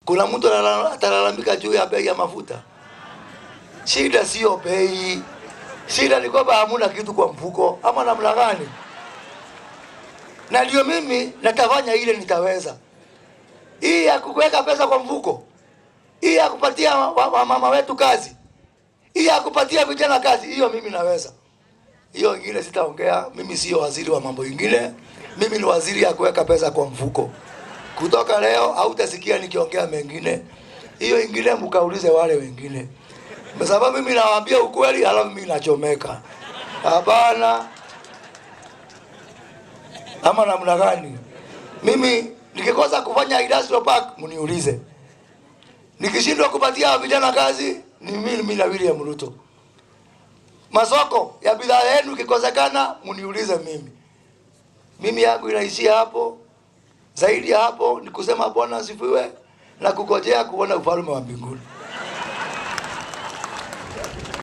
Kuna mtu atalalamika juu ya bei ya mafuta? Shida sio bei. Shida ni kwamba hamuna kitu kwa mfuko ama namna gani? Na ndio mimi natafanya ile nitaweza. Hii ya kuweka pesa kwa mfuko, hii ya kupatia mama wetu kazi, hii ya kupatia vijana kazi, hiyo mimi naweza. Hiyo ingine sitaongea. Mimi sio waziri wa mambo ingine. Mimi ni waziri ya kuweka pesa kwa mfuko. Kutoka leo hautasikia nikiongea mengine. Hiyo ingine mkaulize wale wengine. Kwa sababu mimi nawaambia ukweli halafu mimi nachomeka. Hapana. Ama namna gani? Mimi nikikosa kufanya industrial park mniulize. Nikishindwa kupatia vijana kazi ni mimi na William Ruto. Masoko ya bidhaa yenu kikosekana mniulize mimi. Mimi yangu inaishia hapo. Zaidi ya hapo ni kusema Bwana asifiwe na kukojea kuona ufalme wa mbinguni.